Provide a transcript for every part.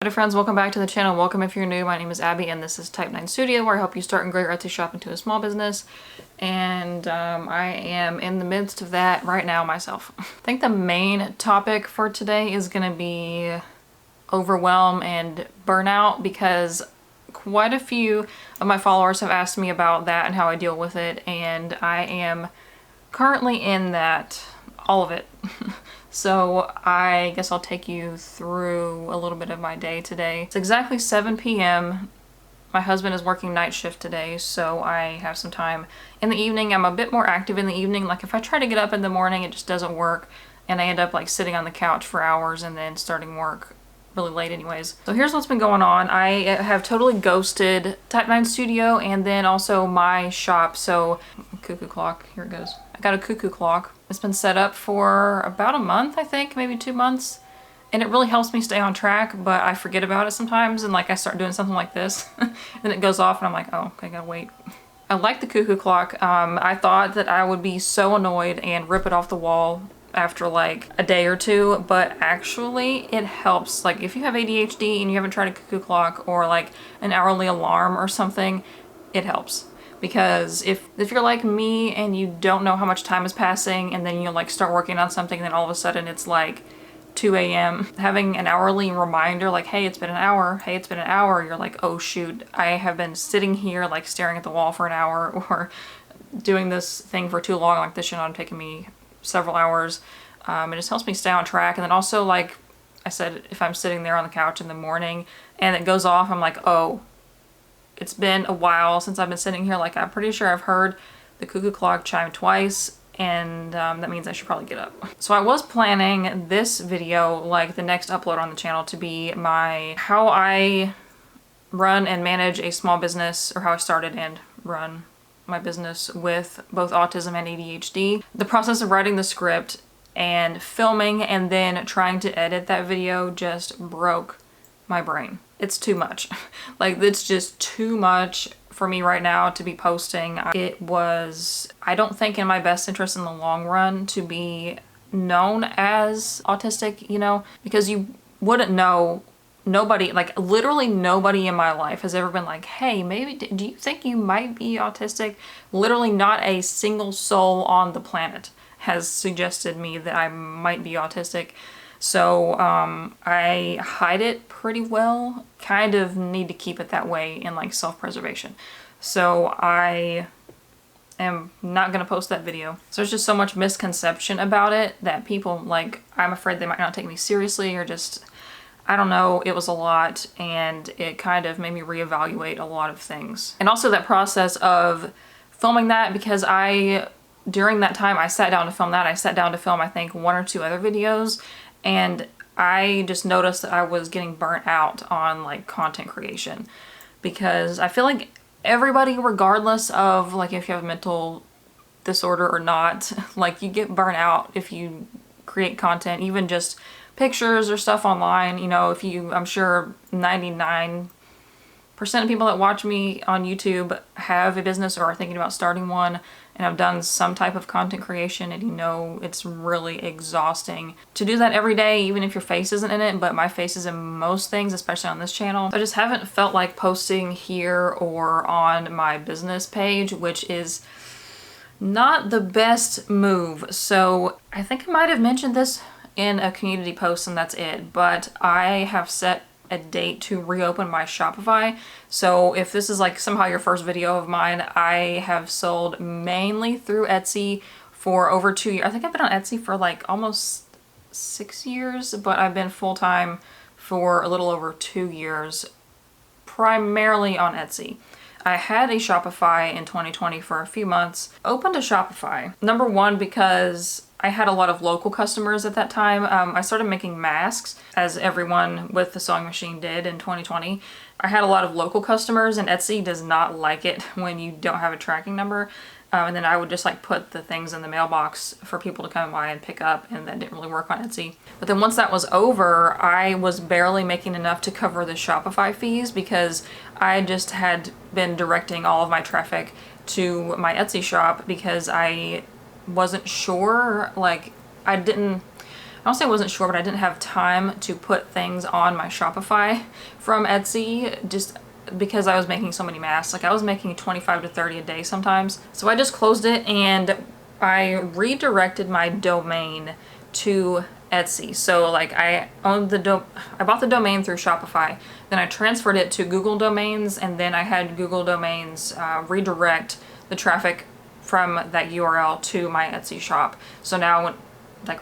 Hi friends, welcome back to the channel. Welcome if you're new. My name is Abby and this is Type 9 Studio, where I help you start and grow your Etsy shop into a small business. And I am in the midst of that right now myself. I think the main topic for today is going to be overwhelm and burnout, because quite a few of my followers have asked me about that and how I deal with it, and I am currently in that, all of it. So I guess I'll take you through a little bit of my day today. It's exactly 7 p.m. My husband is working night shift today, so I have some time in the evening. I'm a bit more active in the evening. Like if I try to get up in the morning, it just doesn't work, and I end up like sitting on the couch for hours and then starting work really late anyways. So here's what's been going on. I have totally ghosted Type 9 Studio and then also my shop. So cuckoo clock, here it goes. I got a cuckoo clock. It's been set up for about a month, I think, maybe 2 months. And it really helps me stay on track, but I forget about it sometimes, and like I start doing something like this and it goes off and I'm like, oh, okay, I gotta wait. I like the cuckoo clock. I thought that I would be so annoyed and rip it off the wall after like a day or two, but actually it helps. Like if you have ADHD and you haven't tried a cuckoo clock or like an hourly alarm or something, it helps. Because if you're like me and you don't know how much time is passing, and then you like start working on something and then all of a sudden it's like 2 a.m. having an hourly reminder like, hey, it's been an hour, hey, it's been an hour, you're like, oh shoot, I have been sitting here like staring at the wall for an hour, or doing this thing for too long, like this should not have taken me several hours. It just helps me stay on track. And then also, like I said, if I'm sitting there on the couch in the morning and it goes off, I'm like, oh, it's been a while since I've been sitting here. Like I'm pretty sure I've heard the cuckoo clock chime twice, and that means I should probably get up. So I was planning this video, like the next upload on the channel, to be my how I run and manage a small business, or how I started and run my business with both autism and ADHD. The process of writing the script and filming and then trying to edit that video just broke my brain. It's too much. Like it's just too much for me right now to be posting. It was, I don't think, in my best interest in the long run to be known as autistic, you know, because you wouldn't know. Nobody, like literally nobody in my life has ever been like, hey, maybe do you think you might be autistic? Literally not a single soul on the planet has suggested me that I might be autistic. So I hide it pretty well. Kind of need to keep it that way in like self-preservation. So I am not gonna post that video. So there's just so much misconception about it that people, like, I'm afraid they might not take me seriously, or just, I don't know, it was a lot, and it kind of made me reevaluate a lot of things. And also that process of filming that, because during that time I sat down to film that, I sat down to film I think 1 or 2 other videos, and I just noticed that I was getting burnt out on like content creation, because I feel like everybody, regardless of like if you have a mental disorder or not, like you get burnt out if you create content, even just pictures or stuff online. You know, I'm sure 99% of people that watch me on YouTube have a business or are thinking about starting one, and have done some type of content creation, and you know it's really exhausting to do that every day, even if your face isn't in it. But my face is in most things, especially on this channel. I just haven't felt like posting here or on my business page, which is not the best move. So I think I might have mentioned this in a community post and that's it, but I have set a date to reopen my Shopify. So if this is like somehow your first video of mine, I have sold mainly through Etsy for over 2 years. I think I've been on Etsy for like almost 6 years, but I've been full-time for a little over 2 years, primarily on Etsy. I had a Shopify in 2020 for a few months. Opened a Shopify, number one, because I had a lot of local customers at that time. I started making masks, as everyone with the sewing machine did in 2020. I had a lot of local customers, and Etsy does not like it when you don't have a tracking number. And then I would just like put the things in the mailbox for people to come by and pick up, and that didn't really work on Etsy. But then once that was over, I was barely making enough to cover the Shopify fees, because I just had been directing all of my traffic to my Etsy shop, because I wasn't sure, like I I don't say I wasn't sure, but I didn't have time to put things on my Shopify from Etsy just because I was making so many masks. Like I was making 25 to 30 a day sometimes. So I just closed it and I redirected my domain to Etsy. So like I bought the domain through Shopify, then I transferred it to Google Domains, and then I had Google Domains redirect the traffic from that URL to my Etsy shop. So now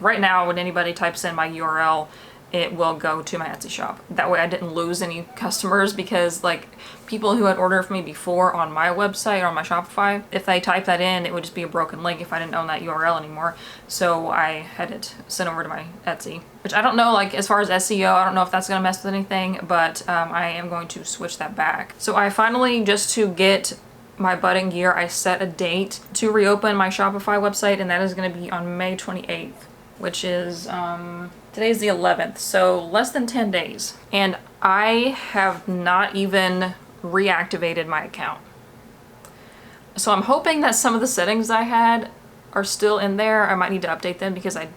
right now when anybody types in my URL, it will go to my Etsy shop. That way I didn't lose any customers, because like people who had ordered from me before on my website or on my Shopify, if they type that in, it would just be a broken link if I didn't own that URL anymore. So I had it sent over to my Etsy, which I don't know, like as far as SEO, I don't know if that's gonna mess with anything, but I am going to switch that back. So I finally, just to get my butt in gear, I set a date to reopen my Shopify website, and that is gonna be on May 28th, which is, today's the 11th, so less than 10 days. And I have not even reactivated my account. So I'm hoping that some of the settings I had are still in there. I might need to update them because I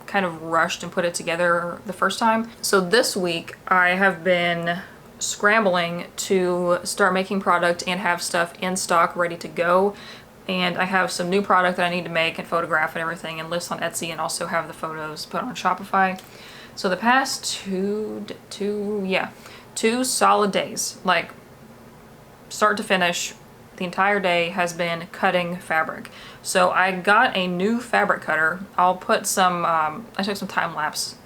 kind of rushed and put it together the first time. So this week I have been scrambling to start making product and have stuff in stock ready to go. And I have some new product that I need to make and photograph and everything and list on Etsy, and also have the photos put on Shopify. So the past two solid days, like start to finish, the entire day has been cutting fabric. So I got a new fabric cutter. I'll put some, I took some time-lapse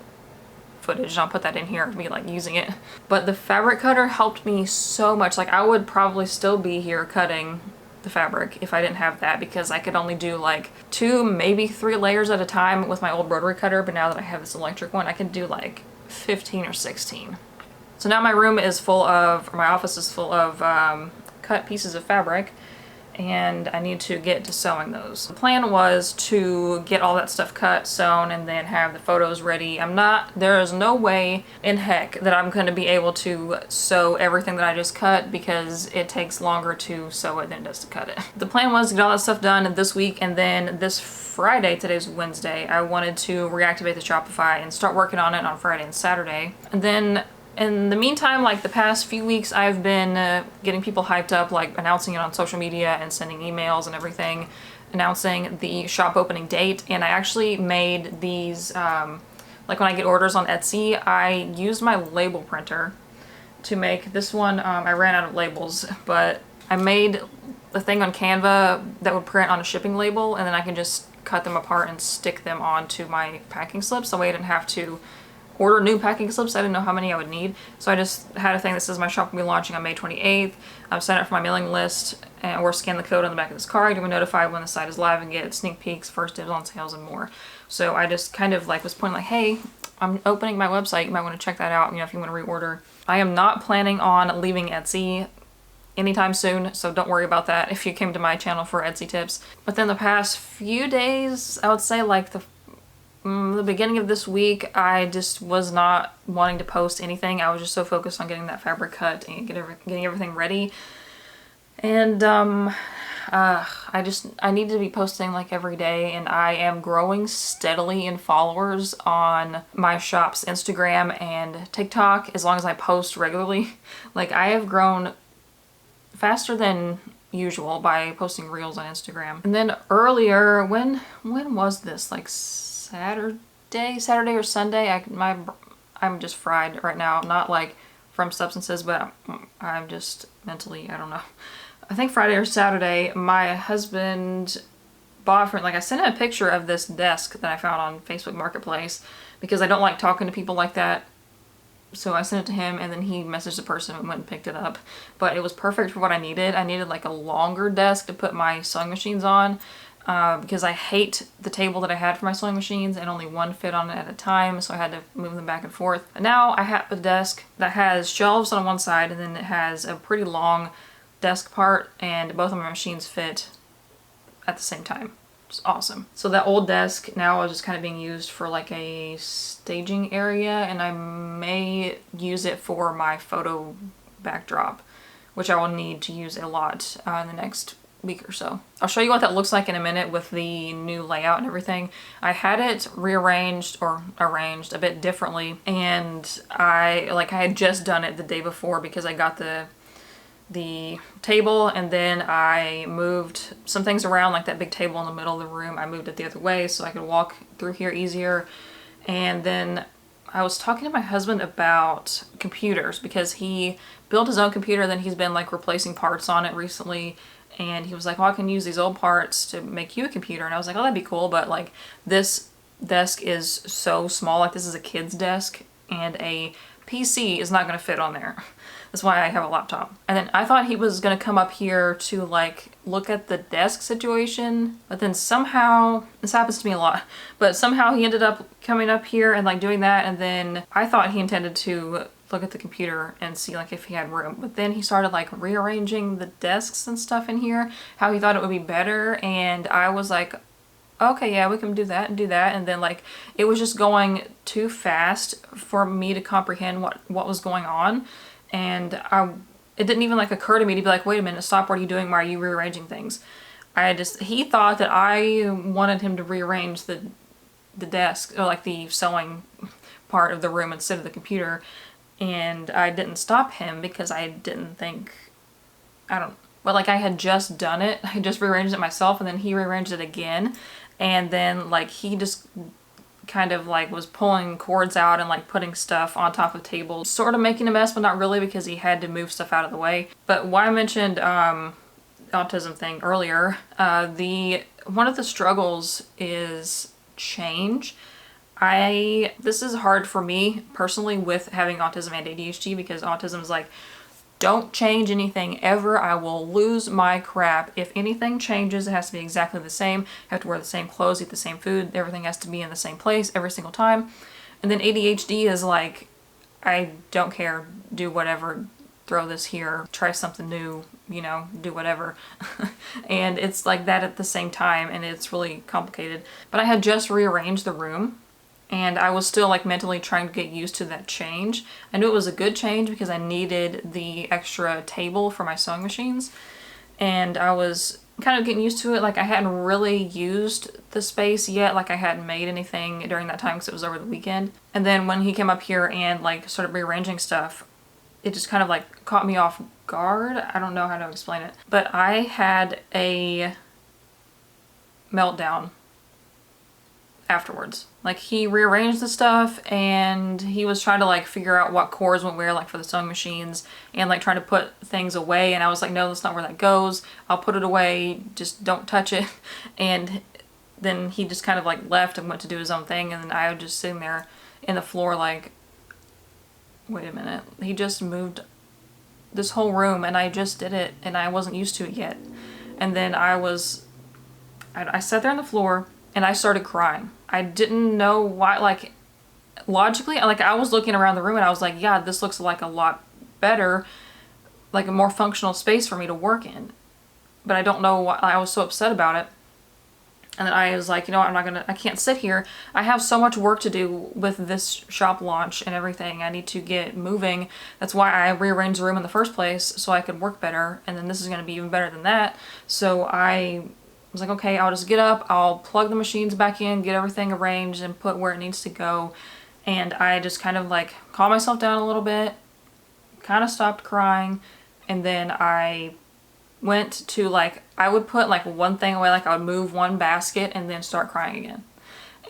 footage and I'll put that in here of me like using it. But the fabric cutter helped me so much. Like I would probably still be here cutting the fabric if I didn't have that, because I could only do like 2, maybe 3 layers at a time with my old rotary cutter, but now that I have this electric one, I can do like 15 or 16. So now my room is full of, or my office is full of cut pieces of fabric, and I need to get to sewing those. The plan was to get all that stuff cut, sewn, and then have the photos ready. There is no way in heck that I'm gonna be able to sew everything that I just cut, because it takes longer to sew it than it does to cut it. The plan was to get all that stuff done this week, and then this Friday, today's Wednesday, I wanted to reactivate the Shopify and start working on it on Friday and Saturday. And then in the meantime, like the past few weeks, I've been getting people hyped up, like announcing it on social media and sending emails and everything, announcing the shop opening date. And I actually made these, like when I get orders on Etsy, I used my label printer to make this one. I ran out of labels, but I made a thing on Canva that would print on a shipping label, and then I can just cut them apart and stick them onto my packing slips. That way I didn't have to order new packing slips. I didn't know how many I would need. So I just had a thing that says my shop will be launching on May 28th. I've signed up for my mailing list, or scan the code on the back of this card to be notified when the site is live and get sneak peeks, first dibs on sales, and more. So I just kind of like was pointing like, hey, I'm opening my website. You might want to check that out, if you want to reorder. I am not planning on leaving Etsy anytime soon, so don't worry about that if you came to my channel for Etsy tips. But then the past few days, I would say like the beginning of this week, I just was not wanting to post anything. I was just so focused on getting that fabric cut and getting everything ready. And I need to be posting like every day, and I am growing steadily in followers on my shop's Instagram and TikTok as long as I post regularly. Like I have grown faster than usual by posting reels on Instagram. And then earlier, when was this? Like Saturday or Sunday. I'm just fried right now. Not like from substances, but I'm just mentally, I don't know. I think Friday or Saturday, my husband bought for, like I sent him a picture of this desk that I found on Facebook Marketplace, because I don't like talking to people like that. So I sent it to him, and then he messaged the person and went and picked it up. But it was perfect for what I needed. I needed like a longer desk to put my sewing machines on. Because I hate the table that I had for my sewing machines, and only one fit on it at a time, so I had to move them back and forth. And now I have a desk that has shelves on one side, and then it has a pretty long desk part, and both of my machines fit at the same time. It's awesome. So that old desk now is just kind of being used for like a staging area, and I may use it for my photo backdrop, which I will need to use a lot in the next week or so. I'll show you what that looks like in a minute with the new layout and everything. I had it rearranged or arranged a bit differently, and I had just done it the day before because I got the table, and then I moved some things around, like that big table in the middle of the room. I moved it the other way so I could walk through here easier. And then I was talking to my husband about computers because he built his own computer, then he's been like replacing parts on it recently, and he was like, well, I can use these old parts to make you a computer. And I was like, oh, that'd be cool, but like this desk is so small, like this is a kid's desk, and a PC is not going to fit on there. That's why I have a laptop. And then I thought he was going to come up here to like look at the desk situation, but then somehow, this happens to me a lot, but somehow he ended up coming up here and like doing that, and then I thought he intended to look at the computer and see like if he had room, but then he started like rearranging the desks and stuff in here, how he thought it would be better, and I was like, okay, yeah, we can do that and do that. And then like it was just going too fast for me to comprehend what was going on. And it didn't even like occur to me to be like, wait a minute, stop, what are you doing? Why are you rearranging things? He thought that I wanted him to rearrange the desk, or like the sewing part of the room instead of the computer. And I didn't stop him because I didn't think, well, like I had just done it. I just rearranged it myself, and then he rearranged it again. And then like he just kind of like was pulling cords out and like putting stuff on top of tables, sort of making a mess, but not really, because he had to move stuff out of the way. But why I mentioned autism thing earlier, one of the struggles is change. This is hard for me personally with having autism and ADHD, because autism is like, don't change anything ever. I will lose my crap. If anything changes, it has to be exactly the same. I have to wear the same clothes, eat the same food. Everything has to be in the same place every single time. And then ADHD is like, I don't care. Do whatever. Throw this here. Try something new. Do whatever. And it's like that at the same time, and it's really complicated. But I had just rearranged the room, and I was still like mentally trying to get used to that change. I knew it was a good change because I needed the extra table for my sewing machines, and I was kind of getting used to it. Like I hadn't really used the space yet. Like I hadn't made anything during that time because it was over the weekend. And then when he came up here and like started rearranging stuff, it just kind of like caught me off guard. I don't know how to explain it, but I had a meltdown afterwards. Like he rearranged the stuff, and he was trying to like figure out what cords went where, like for the sewing machines, and like trying to put things away, and I was like, no, that's not where that goes. I'll put it away, just don't touch it. And then he just kind of like left and went to do his own thing, and then I was just sitting there in the floor like, wait a minute, he just moved this whole room and I just did it, and I wasn't used to it yet. And then I sat there on the floor and I started crying. I didn't know why, like logically, like I was looking around the room and I was like, yeah, this looks like a lot better, like a more functional space for me to work in. But I don't know why I was so upset about it. And then I was like, you know what, I can't sit here. I have so much work to do with this shop launch and everything. I need to get moving. That's why I rearranged the room in the first place, so I could work better. And then this is going to be even better than that. So I was like, okay, I'll just get up, I'll plug the machines back in, get everything arranged and put where it needs to go. And I just kind of like calmed myself down a little bit, kind of stopped crying, and then I went to like, I would put like one thing away, like I would move one basket and then start crying again.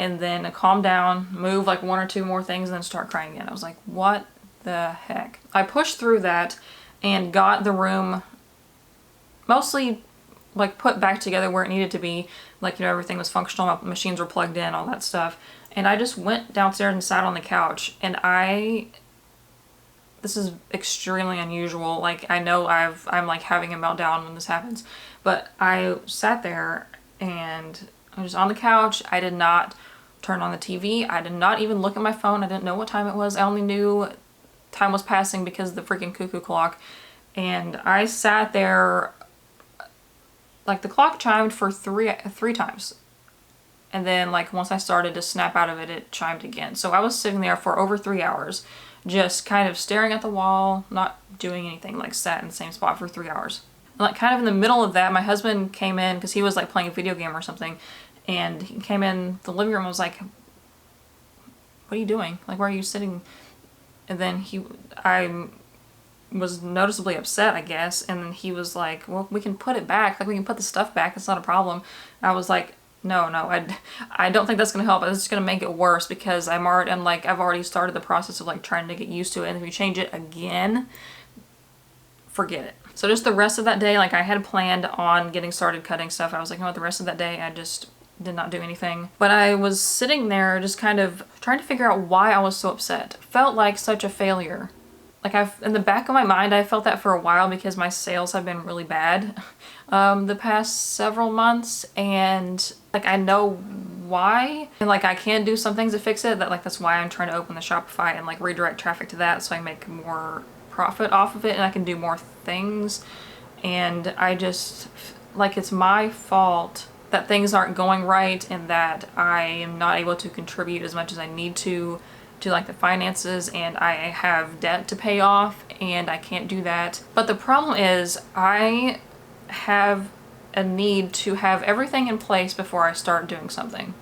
And then calm down, move like one or two more things, and then start crying again. I was like, what the heck? I pushed through that and got the room mostly like put back together where it needed to be. Like, everything was functional, my machines were plugged in, all that stuff. And I just went downstairs and sat on the couch, and this is extremely unusual. Like, I know I'm like having a meltdown when this happens, but I sat there and I was on the couch. I did not turn on the TV. I did not even look at my phone. I didn't know what time it was. I only knew time was passing because of the freaking cuckoo clock. And I sat there, like the clock chimed for three times. And then like once I started to snap out of it, it chimed again. So I was sitting there for over 3 hours, just kind of staring at the wall, not doing anything, like sat in the same spot for 3 hours. Like kind of in the middle of that, my husband came in because he was like playing a video game or something, and he came in the living room and was like, what are you doing? Like, why are you sitting? And then I was noticeably upset, I guess, and then he was like, well, we can put it back, like we can put the stuff back, it's not a problem. And I was like, no, I don't think that's gonna help. It's just gonna make it worse, because I've already started the process of like trying to get used to it, and if you change it again, forget it. So just the rest of that day, like I had planned on getting started cutting stuff. I was like, no, the rest of that day I just did not do anything. But I was sitting there just kind of trying to figure out why I was so upset. Felt like such a failure. Like in the back of my mind, I felt that for a while because my sales have been really bad the past several months, and like I know why, and like I can do some things to fix it. That's why I'm trying to open the Shopify and like redirect traffic to that, so I make more profit off of it and I can do more things. And I just like, it's my fault that things aren't going right and that I am not able to contribute as much as I need to like the finances, and I have debt to pay off and I can't do that. But the problem is I have a need to have everything in place before I start doing something.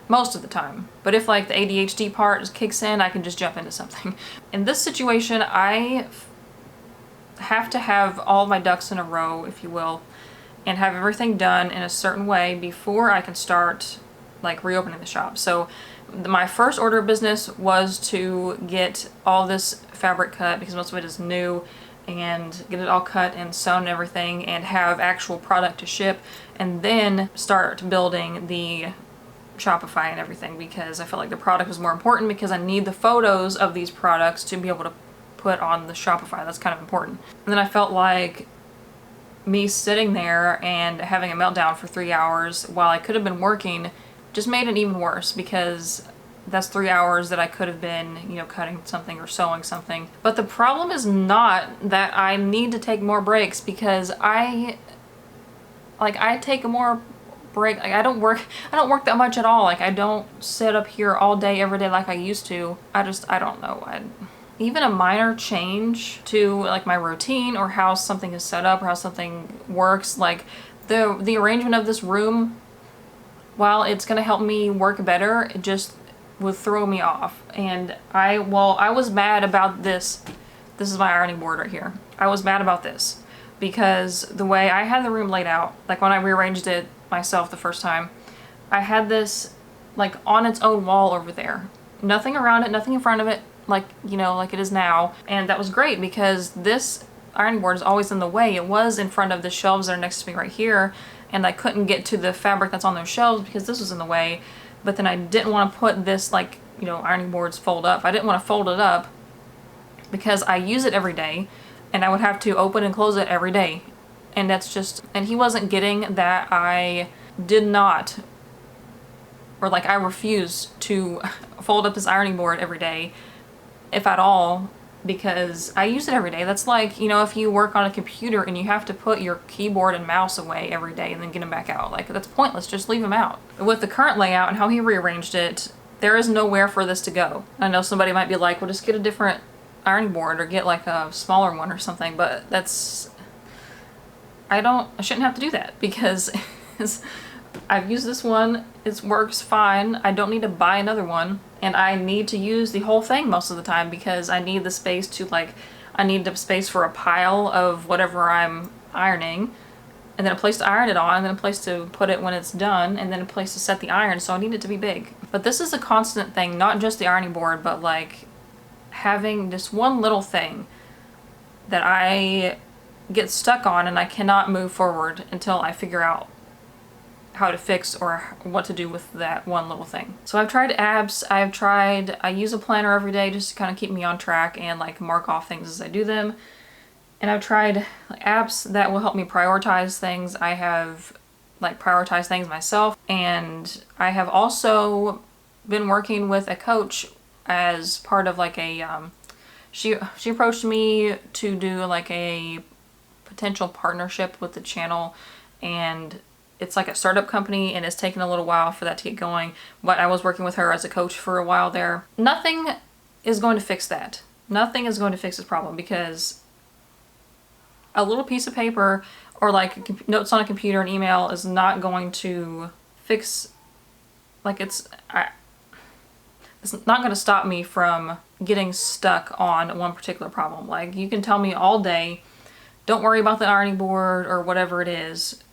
Most of the time. But if like the ADHD part kicks in, I can just jump into something. In this situation, I have to have all my ducks in a row, if you will, and have everything done in a certain way before I can start like reopening the shop. So my first order of business was to get all this fabric cut, because most of it is new, and get it all cut and sewn and everything, and have actual product to ship, and then start building the Shopify and everything, because I felt like the product was more important, because I need the photos of these products to be able to put on the Shopify. That's kind of important. And then I felt like me sitting there and having a meltdown for 3 hours while I could have been working just made it even worse, because that's 3 hours that I could have been, cutting something or sewing something. But the problem is not that I need to take more breaks, because I take more break. Like I don't work that much at all. Like I don't sit up here all day every day like I used to. I don't know. Even a minor change to like my routine or how something is set up or how something works, like the arrangement of this room, while it's gonna help me work better, it just would throw me off. And I was mad about this. This is my ironing board right here. I was mad about this because the way I had the room laid out, like when I rearranged it myself the first time, I had this like on its own wall over there. Nothing around it, nothing in front of it, like it is now. And that was great, because this ironing board is always in the way. It was in front of the shelves that are next to me right here, and I couldn't get to the fabric that's on those shelves because this was in the way. But then I didn't want to put this ironing boards fold up. I didn't want to fold it up because I use it every day and I would have to open and close it every day. And and he wasn't getting that I did not, or I refuse to fold up this ironing board every day, if at all, because I use it every day. That's like, if you work on a computer and you have to put your keyboard and mouse away every day and then get them back out. Like, that's pointless. Just leave them out. With the current layout and how he rearranged it, there is nowhere for this to go. I know somebody might be like, well, just get a different ironing board or get like a smaller one or something, but I shouldn't have to do that, because I've used this one, it works fine. I don't need to buy another one, and I need to use the whole thing most of the time because I need the space to I need the space for a pile of whatever I'm ironing, and then a place to iron it on, and then a place to put it when it's done, and then a place to set the iron, so I need it to be big. But this is a constant thing, not just the ironing board, but having this one little thing that I get stuck on and I cannot move forward until I figure out how to fix or what to do with that one little thing. So I've tried apps, I use a planner every day just to kind of keep me on track and mark off things as I do them. And I've tried apps that will help me prioritize things. I have prioritized things myself, and I have also been working with a coach as part of she approached me to do a potential partnership with the channel, and it's a startup company, and it's taken a little while for that to get going, but I was working with her as a coach for a while there. Nothing is going to fix that. Nothing is going to fix this problem, because a little piece of paper or like notes on a computer and email is not going to fix, like it's not going to stop me from getting stuck on one particular problem. Like you can tell me all day, don't worry about the ironing board or whatever it is.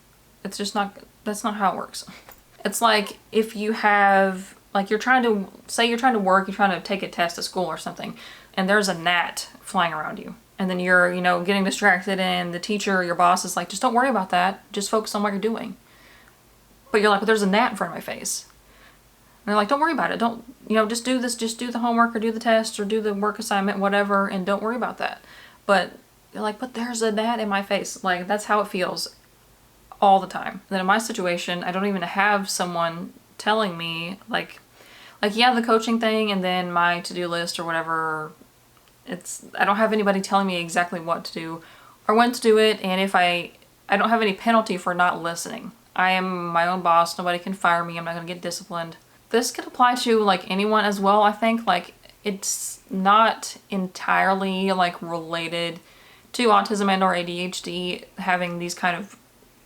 It's just not, that's not how it works. It's like if you have, like you're trying to, say you're trying to work, you're trying to take a test at school or something, and there's a gnat flying around you. And then you're, you know, getting distracted and the teacher or your boss is like, just don't worry about that. Just focus on what you're doing. But you're like, but there's a gnat in front of my face. And they're like, don't worry about it. Don't, you know, just do this, just do the homework or do the test or do the work assignment, whatever, and don't worry about that. But you're like, but there's a gnat in my face. Like, that's how it feels all the time. Then in my situation, I don't even have someone telling me, like yeah, the coaching thing and then my to-do list or whatever, I don't have anybody telling me exactly what to do or when to do it, and if I don't have any penalty for not listening. I am my own boss, nobody can fire me, I'm not gonna get disciplined. This could apply to like anyone as well, I think. Like it's not entirely like related to autism and or ADHD having these kind of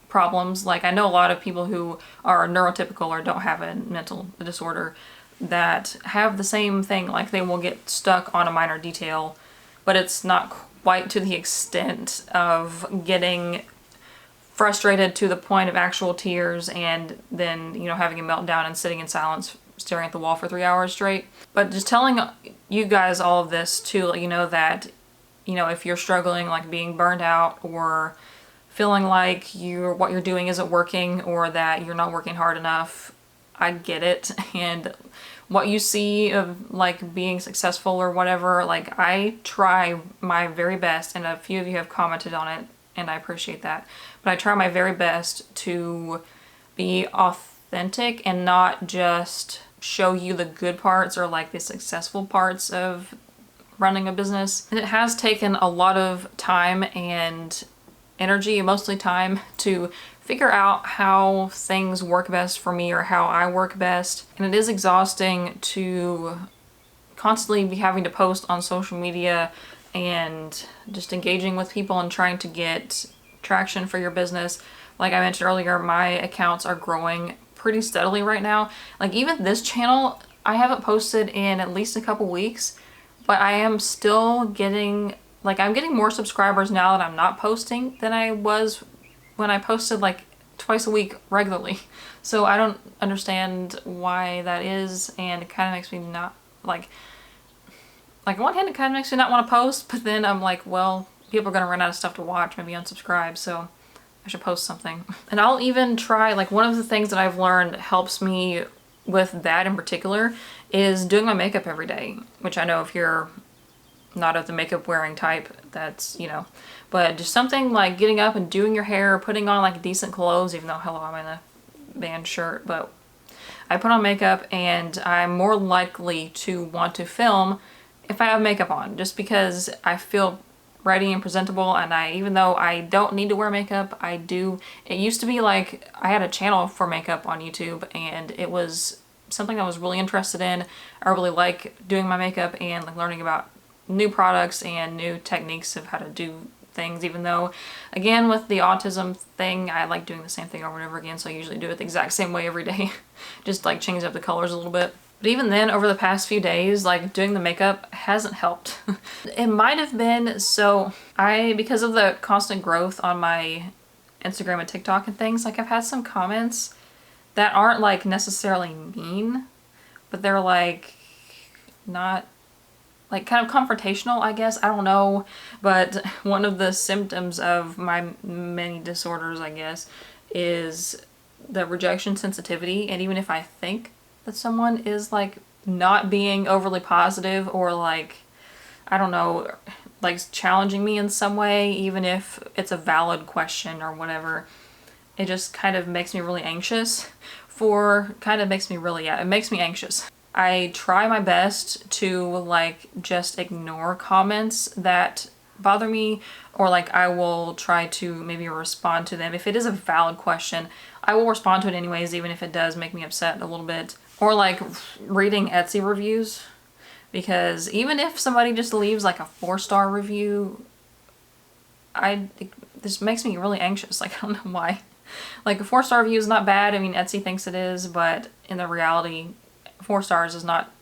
problems. Like I know a lot of people who are neurotypical or don't have a mental disorder that have the same thing, like they will get stuck on a minor detail, but it's not quite to the extent of getting frustrated to the point of actual tears and then, you know, having a meltdown and sitting in silence staring at the wall for 3 hours straight. But just telling you guys all of this to let you know that, you know, if you're struggling, like being burned out or feeling like what you're doing isn't working or that you're not working hard enough, I get it. And what you see of like being successful or whatever, like I try my very best, and a few of you have commented on it and I appreciate that, but I try my very best to be authentic and not just show you the good parts or like the successful parts of running a business. And it has taken a lot of time and energy, mostly time, to figure out how things work best for me or how I work best. And it is exhausting to constantly be having to post on social media and just engaging with people and trying to get traction for your business. Like I mentioned earlier, my accounts are growing pretty steadily right now. Like even this channel, I haven't posted in at least a couple weeks, but I am still getting, like I'm getting more subscribers now that I'm not posting than I was when I posted like twice a week regularly. So I don't understand why that is, and it kind of makes me not like on one hand it kind of makes me not want to post, but then I'm like, well, people are gonna run out of stuff to watch, maybe unsubscribe, so I should post something. And I'll even try, like one of the things that I've learned helps me with that in particular is doing my makeup every day, which I know if you're not of the makeup wearing type, that's, you know, but just something like getting up and doing your hair, putting on like decent clothes, even though, hello, I'm in a band shirt, but I put on makeup and I'm more likely to want to film if I have makeup on, just because I feel ready and presentable. And even though I don't need to wear makeup, I do. It used to be like I had a channel for makeup on YouTube and it was something I was really interested in. I really like doing my makeup and like learning about new products and new techniques of how to do things, even though again with the autism thing I like doing the same thing over and over again, so I usually do it the exact same way every day. Just like change up the colors a little bit. But even then, over the past few days, like doing the makeup hasn't helped. It might have been, so because of the constant growth on my Instagram and TikTok and things, like I've had some comments that aren't like necessarily mean, but they're like not like kind of confrontational, I guess. I don't know. But one of the symptoms of my many disorders, I guess, is the rejection sensitivity. And even if I think that someone is like not being overly positive or like, I don't know, like challenging me in some way, even if it's a valid question or whatever, it just kind of makes me really anxious it makes me anxious. I try my best to like just ignore comments that bother me, or like I will try to maybe respond to them. If it is a valid question, I will respond to it anyways, even if it does make me upset a little bit. Or like reading Etsy reviews, because even if somebody just leaves like a 4-star review, this makes me really anxious. Like, I don't know why. Like, a 4-star review is not bad. I mean, Etsy thinks it is, but in the reality, 4 stars is not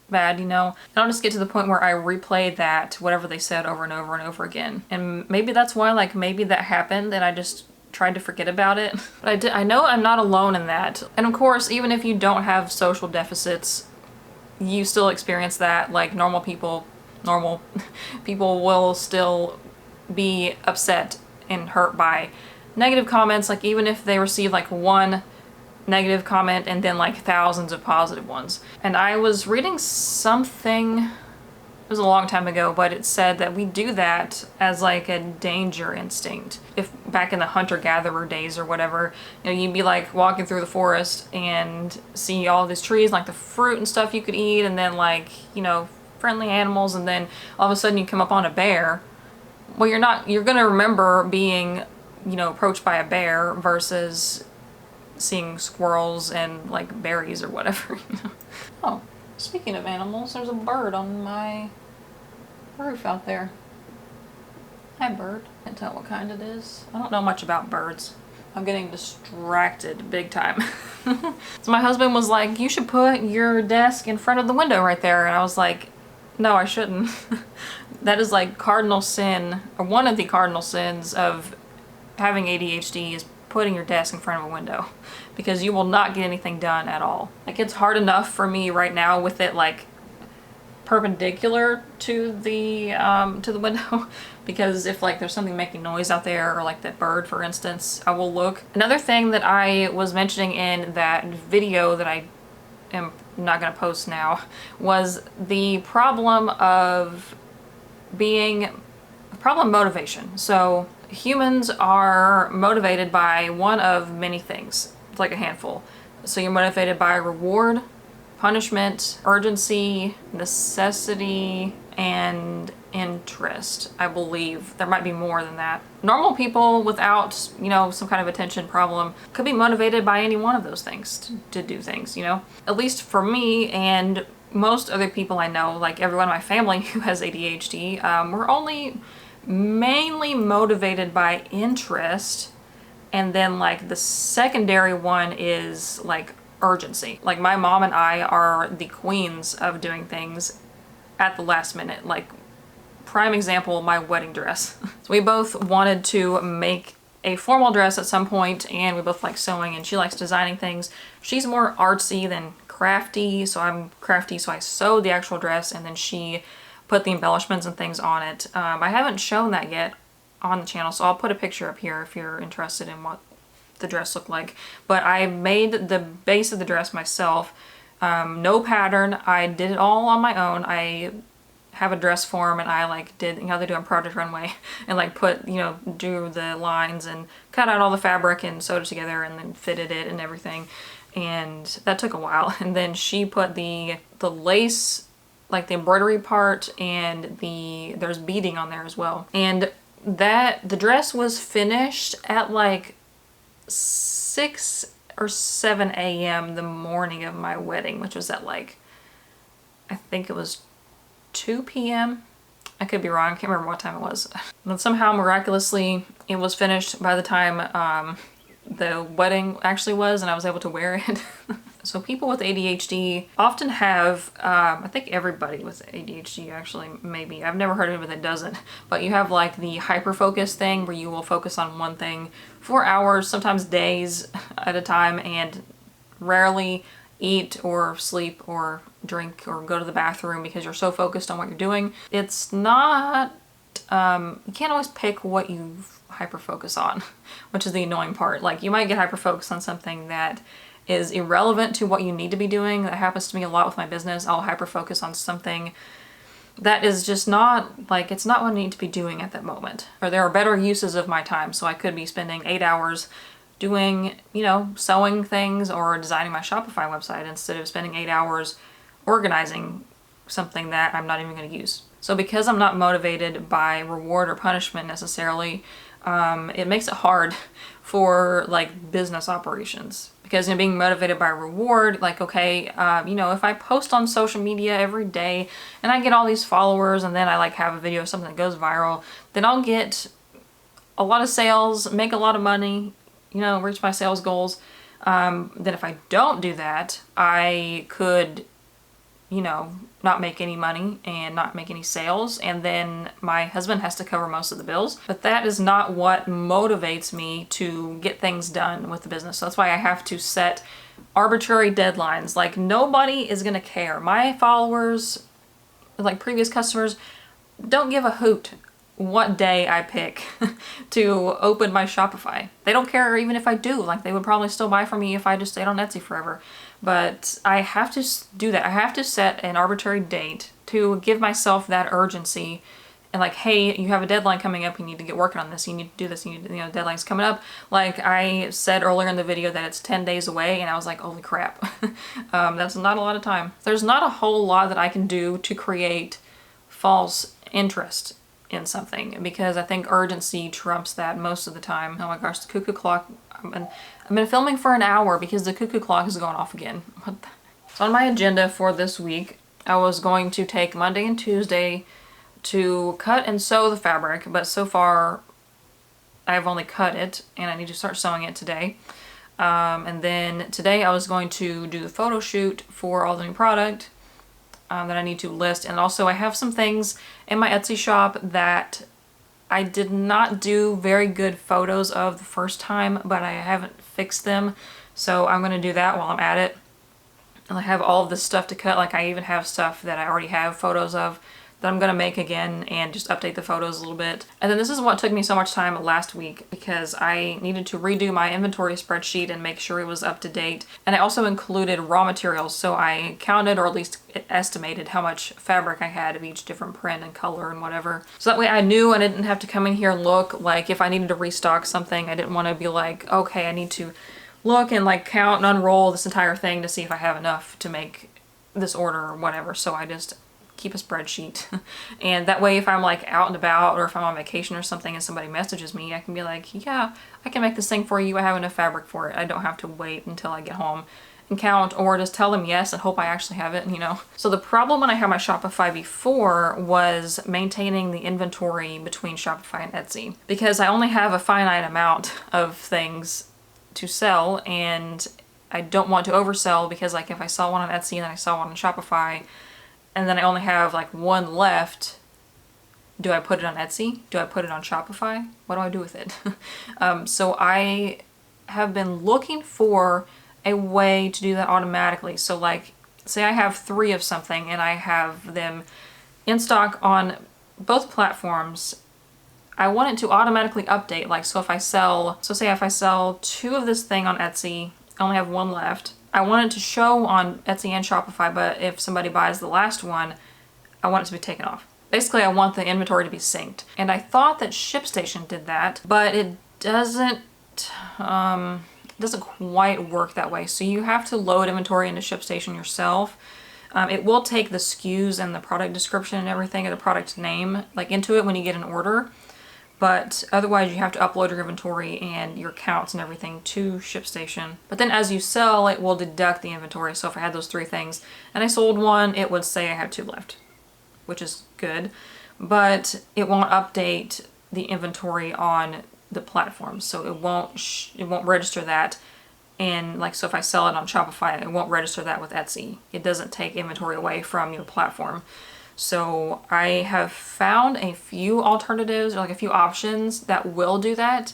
bad, you know? And I'll just get to the point where I replay that, whatever they said, over and over and over again. And maybe that's why, like, maybe that happened and I just tried to forget about it. But I know I'm not alone in that. And of course, even if you don't have social deficits, you still experience that. Like, normal people will still be upset and hurt by negative comments. Like, even if they receive like one negative comment and then like thousands of positive ones. And I was reading something, it was a long time ago, but it said that we do that as like a danger instinct. If back in the hunter-gatherer days or whatever, you know, you'd be like walking through the forest and see all these trees, like the fruit and stuff you could eat, and then like, you know, friendly animals, and then all of a sudden you come up on a bear. Well, you're gonna remember being, you know, approached by a bear versus seeing squirrels and like berries or whatever. You know? Oh, speaking of animals, there's a bird on my roof out there. Hi, bird. Can't tell what kind it is. I don't know much about birds. I'm getting distracted big time. So my husband was like, you should put your desk in front of the window right there. And I was like, no, I shouldn't. That is like cardinal sin, or one of the cardinal sins of having ADHD, is putting your desk in front of a window, because you will not get anything done at all. Like, it's hard enough for me right now with it like perpendicular to the window, because if like there's something making noise out there, or like that bird for instance, I will look. Another thing that I was mentioning in that video that I am not going to post now was the problem of motivation. So humans are motivated by one of many things. It's like a handful. So you're motivated by reward, punishment, urgency, necessity, and interest. I believe there might be more than that. Normal people without, you know, some kind of attention problem could be motivated by any one of those things to do things, you know? At least for me and most other people I know, like everyone in my family who has ADHD, we're only mainly motivated by interest, and then like the secondary one is like urgency. Like, my mom and I are the queens of doing things at the last minute. Like, prime example, my wedding dress. So we both wanted to make a formal dress at some point, and we both like sewing, and she likes designing things. She's more artsy than crafty, so I'm crafty, so I sewed the actual dress, and then she put the embellishments and things on it. I haven't shown that yet on the channel, so I'll put a picture up here if you're interested in what the dress looked like. But I made the base of the dress myself. No pattern. I did it all on my own. I have a dress form, and I like did, you know, they do on Project Runway, and like put, you know, drew the lines and cut out all the fabric and sewed it together and then fitted it and everything. And that took a while. And then she put the lace, like the embroidery part, and there's beading on there as well. And the dress was finished at like 6 or 7 a.m. the morning of my wedding, which was at like, I think it was 2 p.m. I could be wrong, I can't remember what time it was. But somehow miraculously it was finished by the time the wedding actually was, and I was able to wear it. So people with ADHD often have, I think everybody with ADHD actually, maybe, I've never heard of anybody that doesn't, but you have like the hyper-focus thing where you will focus on one thing for hours, sometimes days at a time, and rarely eat or sleep or drink or go to the bathroom because you're so focused on what you're doing. It's not, you can't always pick what you hyper-focus on, which is the annoying part. Like, you might get hyper-focused on something that is irrelevant to what you need to be doing. That happens to me a lot with my business. I'll hyper-focus on something that is just not, like, it's not what I need to be doing at that moment. Or there are better uses of my time, so I could be spending 8 hours doing, you know, sewing things or designing my Shopify website instead of spending 8 hours organizing something that I'm not even going to use. So because I'm not motivated by reward or punishment necessarily, it makes it hard for like business operations. Because, you know, being motivated by reward, like, okay, you know, if I post on social media every day and I get all these followers, and then I like have a video of something that goes viral, then I'll get a lot of sales, make a lot of money, you know, reach my sales goals. Then if I don't do that, I could, you know, not make any money and not make any sales, and then my husband has to cover most of the bills. But that is not what motivates me to get things done with the business. So that's why I have to set arbitrary deadlines. Like, nobody is gonna care. My followers, like previous customers, don't give a hoot what day I pick to open my Shopify. They don't care even if I do. Like, they would probably still buy from me if I just stayed on Etsy forever. But I have to do that. I have to set an arbitrary date to give myself that urgency. And like, hey, you have a deadline coming up, you need to get working on this, you need to do this, you know, deadline's coming up. Like I said earlier in the video that it's 10 days away, and I was like, holy crap. That's not a lot of time. There's not a whole lot that I can do to create false interest in something, because I think urgency trumps that most of the time. Oh my gosh, the cuckoo clock. I've been filming for an hour because the cuckoo clock is going off again. So on my agenda for this week, I was going to take Monday and Tuesday to cut and sew the fabric, but so far I've only cut it and I need to start sewing it today. And then today I was going to do the photo shoot for all the new product that I need to list. And also I have some things in my Etsy shop that I did not do very good photos of the first time, but I haven't fixed them. So I'm going to do that while I'm at it. And I have all of this stuff to cut. Like, I even have stuff that I already have photos of that I'm going to make again and just update the photos a little bit. And then this is what took me so much time last week, because I needed to redo my inventory spreadsheet and make sure it was up to date. And I also included raw materials, so I counted, or at least estimated, how much fabric I had of each different print and color and whatever. So that way I knew, and I didn't have to come in here and look. Like, if I needed to restock something, I didn't want to be like, okay, I need to look and like count and unroll this entire thing to see if I have enough to make this order or whatever. So I just keep a spreadsheet. And that way, if I'm like out and about, or if I'm on vacation or something and somebody messages me, I can be like, yeah, I can make this thing for you. I have enough fabric for it. I don't have to wait until I get home and count, or just tell them yes and hope I actually have it, you know. So the problem when I had my Shopify before was maintaining the inventory between Shopify and Etsy, because I only have a finite amount of things to sell, and I don't want to oversell, because like if I sell one on Etsy and then I sell one on Shopify, and then I only have like one left, do I put it on Etsy? Do I put it on Shopify? What do I do with it? So I have been looking for a way to do that automatically. So like, say I have 3 of something and I have them in stock on both platforms, I want it to automatically update. Like, so if I sell, say if I sell 2 of this thing on Etsy, I only have 1 left. I want it to show on Etsy and Shopify, but if somebody buys the last one, I want it to be taken off. Basically, I want the inventory to be synced. And I thought that ShipStation did that, but it doesn't quite work that way. So you have to load inventory into ShipStation yourself. It will take the SKUs and the product description and everything, or the product name, like into it when you get an order. But otherwise you have to upload your inventory and your counts and everything to ShipStation. But then as you sell, it will deduct the inventory. So if I had those 3 things and I sold 1, it would say I have 2 left, which is good. But it won't update the inventory on the platform. So it won't register that. And like, so if I sell it on Shopify, it won't register that with Etsy. It doesn't take inventory away from your platform. So I have found a few alternatives, or like a few options that will do that,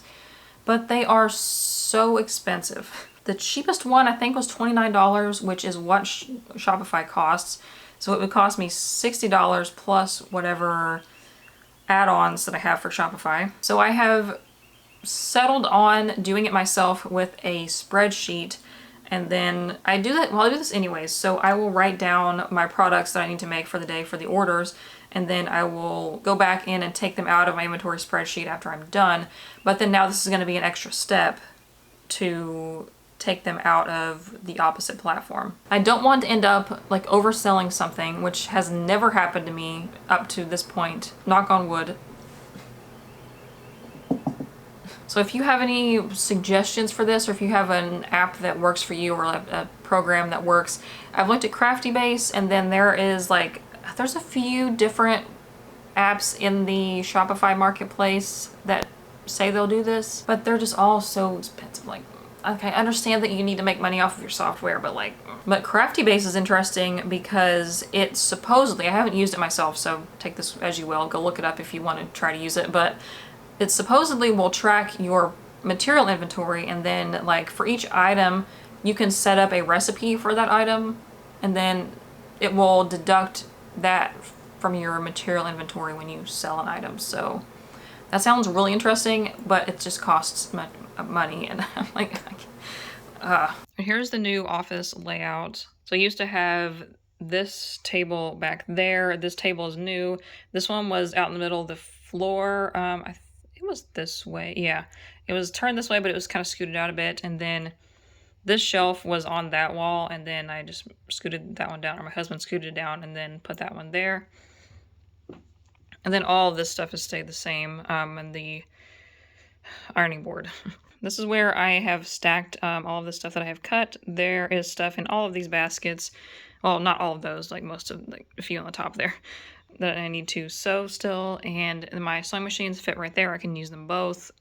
but they are so expensive. The cheapest one I think was $29, which is what Shopify costs. So it would cost me $60 plus whatever add-ons that I have for Shopify. So I have settled on doing it myself with a spreadsheet. And then I do that, well, I do this anyways. So I will write down my products that I need to make for the day for the orders, and then I will go back in and take them out of my inventory spreadsheet after I'm done. But then now this is going to be an extra step to take them out of the opposite platform. I don't want to end up like overselling something, which has never happened to me up to this point, knock on wood. So if you have any suggestions for this, or if you have an app that works for you, or a program that works, I've looked at Crafty Base, and then there's a few different apps in the Shopify marketplace that say they'll do this, but they're just all so expensive. Like, okay, I understand that you need to make money off of your software, but like, but Crafty Base is interesting because it's supposedly, I haven't used it myself, so take this as you will, go look it up if you want to try to use it, but it supposedly will track your material inventory, and then like for each item, you can set up a recipe for that item, and then it will deduct that from your material inventory when you sell an item. So that sounds really interesting, but it just costs money, and I'm like, Here's the new office layout. So I used to have this table back there. This table is new. This one was out in the middle of the floor. It was this way. Yeah, it was turned this way, but it was kind of scooted out a bit. And then this shelf was on that wall, and then I just scooted that one down, or my husband scooted it down, and then put that one there. And then all of this stuff has stayed the same, and the ironing board. This is where I have stacked all of the stuff that I have cut. There is stuff in all of these baskets. Well, not all of those, like most of, like a few on the top there, that I need to sew still. And my sewing machines fit right there. I can use them both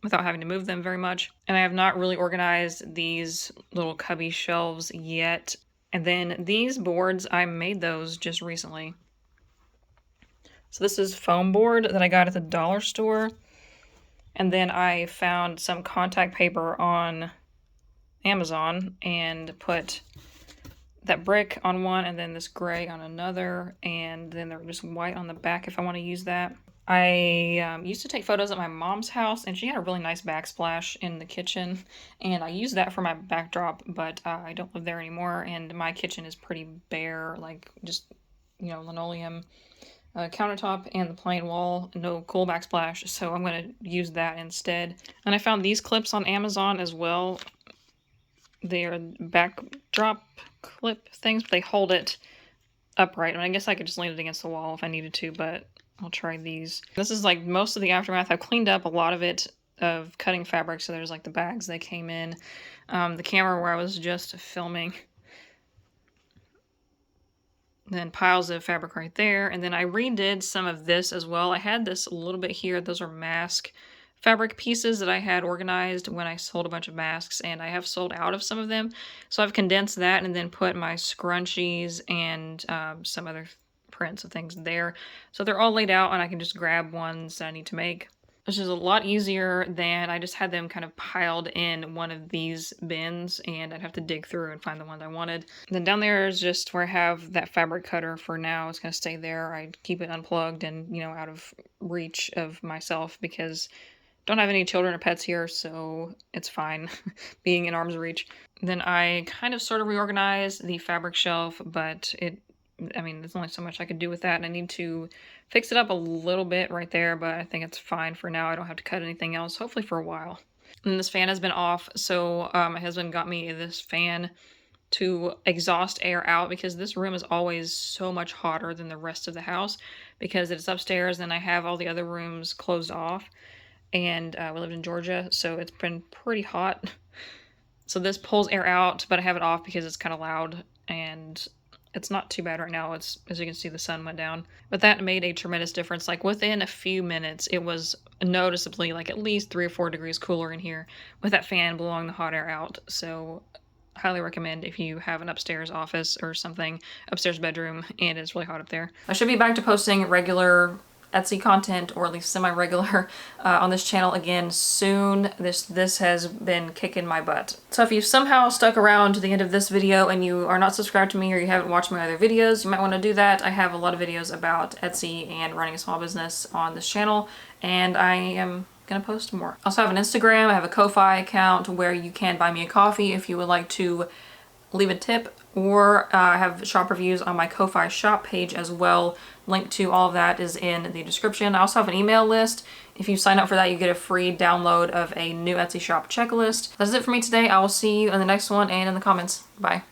without having to move them very much. And I have not really organized these little cubby shelves yet. And then these boards, I made those just recently. So this is foam board that I got at the dollar store. And then I found some contact paper on Amazon and put that brick on one, and then this gray on another, and then they're just white on the back if I want to use that. I used to take photos at my mom's house, and she had a really nice backsplash in the kitchen, and I used that for my backdrop, but I don't live there anymore, and my kitchen is pretty bare, like just, linoleum countertop and the plain wall, no cool backsplash, so I'm going to use that instead. And I found these clips on Amazon as well. They are backdrop clip things, but they hold it upright. I guess I could just lean it against the wall if I needed to, but I'll try these. This is like most of the aftermath. I've cleaned up a lot of it, of cutting fabric, so there's like the bags that came in, the camera where I was just filming, then piles of fabric right there, and then I redid some of this as well. I had this a little bit here. Those are mask fabric pieces that I had organized when I sold a bunch of masks, and I have sold out of some of them. So I've condensed that and then put my scrunchies and some other prints of things there. So they're all laid out, and I can just grab ones that I need to make, which is a lot easier than I just had them kind of piled in one of these bins, and I'd have to dig through and find the ones I wanted. And then down there is just where I have that fabric cutter for now. It's going to stay there. I keep it unplugged and, out of reach of myself because I don't have any children or pets here, so it's fine being in arm's reach. Then I kind of sort of reorganized the fabric shelf, but there's only so much I could do with that, and I need to fix it up a little bit right there, but I think it's fine for now. I don't have to cut anything else, hopefully for a while. And this fan has been off, so my husband got me this fan to exhaust air out, because this room is always so much hotter than the rest of the house because it's upstairs and I have all the other rooms closed off, and we lived in Georgia, so it's been pretty hot. So this pulls air out, but I have it off because it's kind of loud, and it's not too bad right now. It's, as you can see, the sun went down. But that made a tremendous difference. Like within a few minutes, it was noticeably like at least 3 or 4 degrees cooler in here with that fan blowing the hot air out. So highly recommend if you have an upstairs office or something, upstairs bedroom, and it's really hot up there. I should be back to posting regular Etsy content, or at least semi-regular, on this channel again soon. This has been kicking my butt. So if you've somehow stuck around to the end of this video and you are not subscribed to me, or you haven't watched my other videos, you might want to do that. I have a lot of videos about Etsy and running a small business on this channel, and I am gonna post more. I also have an Instagram. I have a Ko-Fi account where you can buy me a coffee if you would like to leave a tip, or I have shop reviews on my Ko-Fi shop page as well. Link to all of that is in the description. I also have an email list. If you sign up for that, you get a free download of a new Etsy shop checklist. That's it for me today. I will see you in the next one and in the comments. Bye.